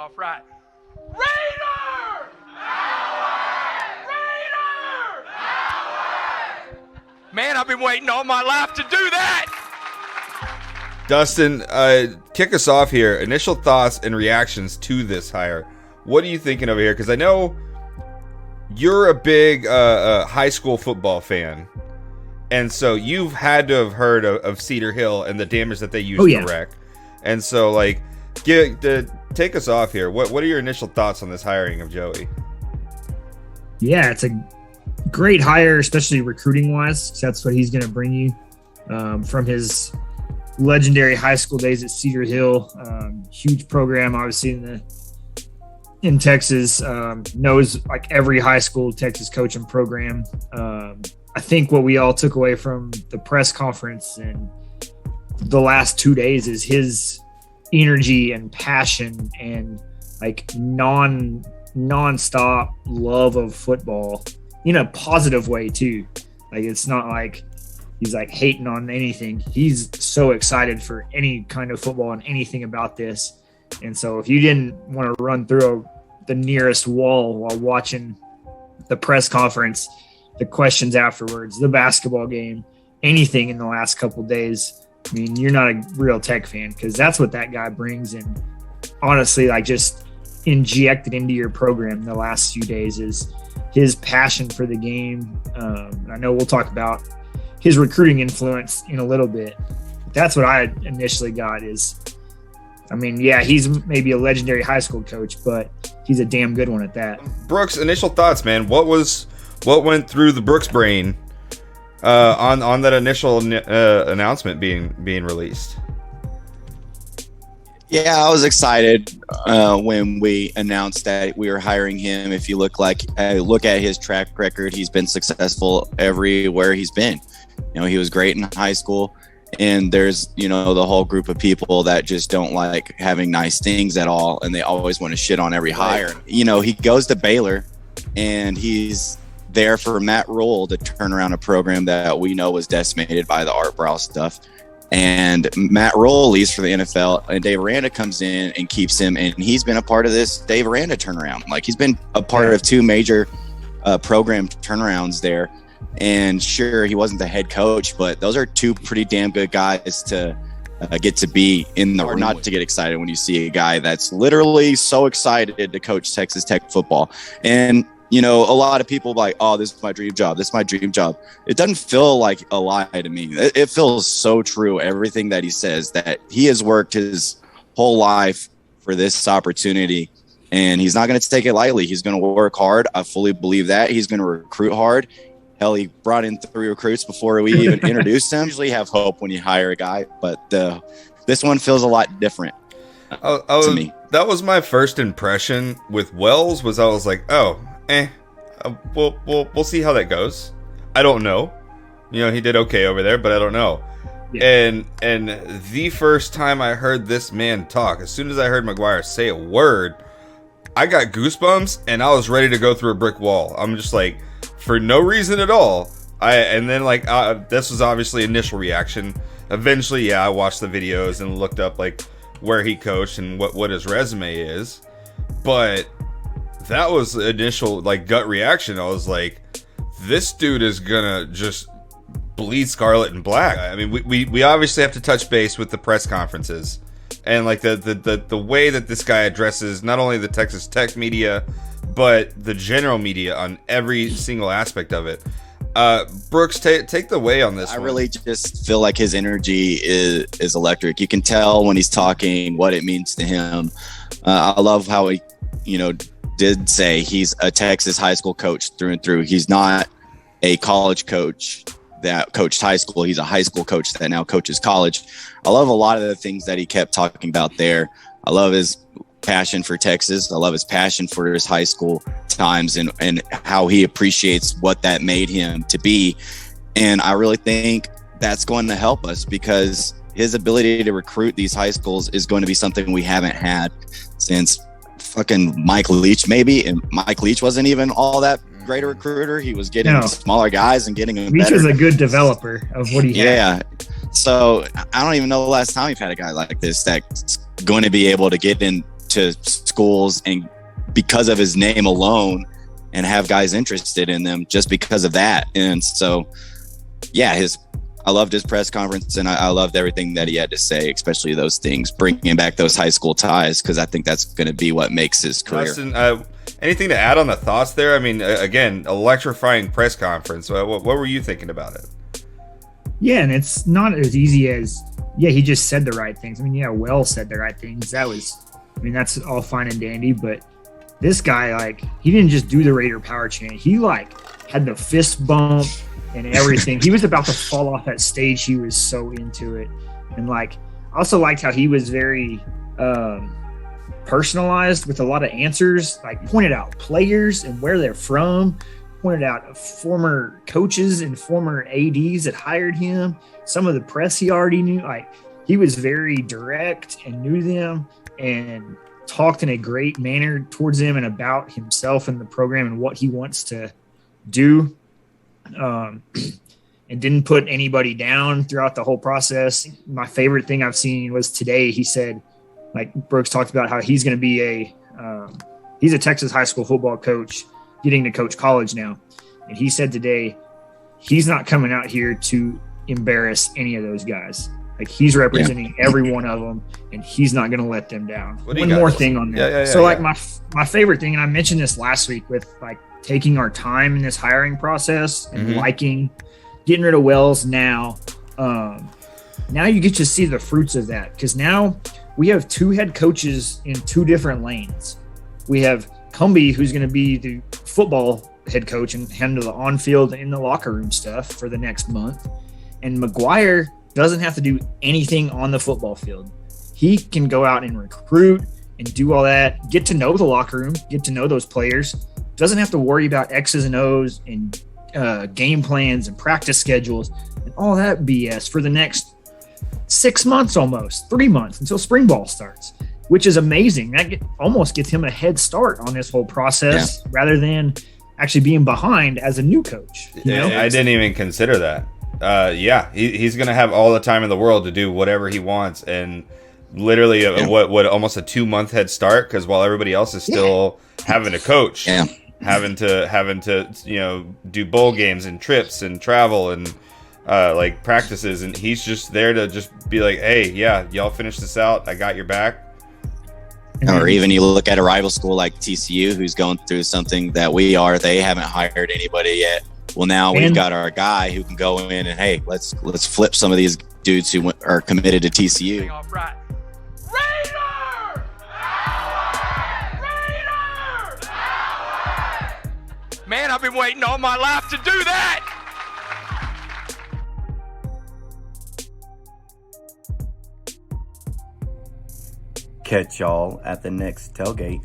off right. Raider! Raider! Man, I've been waiting all my life to do that. Dustin, kick us off here. Initial thoughts and reactions to this hire. What are you thinking over here? Because I know you're a big high school football fan. And so you've had to have heard of Cedar Hill and the damage that they used to wreck. And so, like, take us off here. What are your initial thoughts on this hiring of Joey? Yeah, it's a great hire, especially recruiting-wise. That's what he's going to bring you from his legendary high school days at Cedar Hill. Huge program, obviously, in Texas. Knows, like, every high school Texas coaching program. I think what we all took away from the press conference and the last 2 days is his energy and passion and like non-stop love of football in a positive way too. Like, it's not like he's like hating on anything. He's so excited for any kind of football and anything about this. And so if you didn't want to run through the nearest wall while watching the press conference, the questions afterwards, the basketball game, anything in the last couple of days, I mean, you're not a real Tech fan, because that's what that guy brings. And honestly, like, just injected into your program the last few days is his passion for the game. I know we'll talk about his recruiting influence in a little bit. That's what I initially got is, I mean, yeah, he's maybe a legendary high school coach, but he's a damn good one at that. Brooks, initial thoughts, man. What went through the Brooks brain on that initial announcement being released? Yeah, I was excited when we announced that we were hiring him. If you look at his track record, he's been successful everywhere he's been. You know, he was great in high school, and there's, you know, the whole group of people that just don't like having nice things at all, and they always want to shit on every hire. You know, he goes to Baylor, and he's there for Matt Rule to turn around a program that we know was decimated by the Art Briles stuff. And Matt Rule leaves for the NFL, and Dave Aranda comes in and keeps him, and he's been a part of this Dave Aranda turnaround. Like, he's been a part of two major program turnarounds there. And sure, he wasn't the head coach, but those are two pretty damn good guys to get to be in the room. Not to get excited when you see a guy that's literally so excited to coach Texas Tech football. And you know, a lot of people like, oh, this is my dream job. This is my dream job. It doesn't feel like a lie to me. It feels so true. Everything that he says, that he has worked his whole life for this opportunity, and he's not going to take it lightly. He's going to work hard. I fully believe that. He's going to recruit hard. Hell, he brought in 3 recruits before we even introduced him. Usually have hope when you hire a guy, but this one feels a lot different to me. That was my first impression with Wells. I was like, oh, we'll see how that goes. I don't know. You know, he did okay over there, but I don't know. Yeah. And the first time I heard this man talk, as soon as I heard McGuire say a word, I got goosebumps and I was ready to go through a brick wall. I'm just like, for no reason at all. This was obviously initial reaction. Eventually, I watched the videos and looked up like where he coached and what his resume is. But that was the initial like gut reaction. I was like, this dude is gonna just bleed scarlet and black. I mean, we obviously have to touch base with the press conferences and like the way that this guy addresses not only the Texas Tech media, but the general media on every single aspect of it. Brooks, take the way on this. I really just feel like his energy is electric. You can tell when he's talking what it means to him. I love how he, you know, did say he's a Texas high school coach through and through. He's not a college coach that coached high school. He's a high school coach that now coaches college. I love a lot of the things that he kept talking about there. I love his passion for Texas. I love his passion for his high school times and how he appreciates what that made him to be. And I really think that's going to help us because his ability to recruit these high schools is going to be something we haven't had since fucking Mike Leach, maybe. And Mike Leach wasn't even all that great a recruiter. He was getting smaller guys and getting them Leach better. was a good developer of what he had. Yeah. So I don't even know the last time we've had a guy like this that's going to be able to get in to schools and because of his name alone and have guys interested in them just because of that. And so, yeah, I loved his press conference, and I loved everything that he had to say, especially those things, bringing back those high school ties, because I think that's going to be what makes his career. Justin, anything to add on the thoughts there? I mean, again, electrifying press conference. What were you thinking about it? Yeah, and it's not as easy as, yeah, he just said the right things. I mean, yeah, Wells said the right things. That's all fine and dandy, but this guy, like, he didn't just do the Raider power chant. He, like, had the fist bump and everything. He was about to fall off that stage. He was so into it. And, like, I also liked how he was very personalized with a lot of answers, like pointed out players and where they're from, pointed out former coaches and former ADs that hired him, some of the press he already knew. Like, he was very direct and knew them and talked in a great manner towards them and about himself and the program and what he wants to do. And didn't put anybody down throughout the whole process. My favorite thing I've seen was today. He said, like Brooks talked about, how he's going to be he's a Texas high school football coach getting to coach college now. And he said today, he's not coming out here to embarrass any of those guys. Like, he's representing every one of them, and he's not going to let them down. One more thing on that. My favorite thing, and I mentioned this last week with, like, taking our time in this hiring process and getting rid of Wells now. Now you get to see the fruits of that, because now we have two head coaches in two different lanes. We have Cumbie, who's going to be the football head coach and handle the on-field and the locker room stuff for the next month. And McGuire doesn't have to do anything on the football field. He can go out and recruit and do all that, get to know the locker room, get to know those players. Doesn't have to worry about X's and O's and game plans and practice schedules and all that BS for the next 6 months, almost 3 months, until spring ball starts, which is amazing. That almost gets him a head start on this whole process rather than actually being behind as a new coach. You know? I didn't even consider that. He's going to have all the time in the world to do whatever he wants, and literally what almost a 2-month head start, because while everybody else is still having to coach, having to do bowl games and trips and travel and like practices, and he's just there to just be like, hey, y'all finish this out, I got your back. Or even you look at a rival school like TCU, who's going through something that they haven't hired anybody yet. Well, now we've got our guy who can go in and, hey, let's flip some of these dudes who are committed to TCU. Right. Raider! Raider! Man, I've been waiting all my life to do that. Catch y'all at the next tailgate.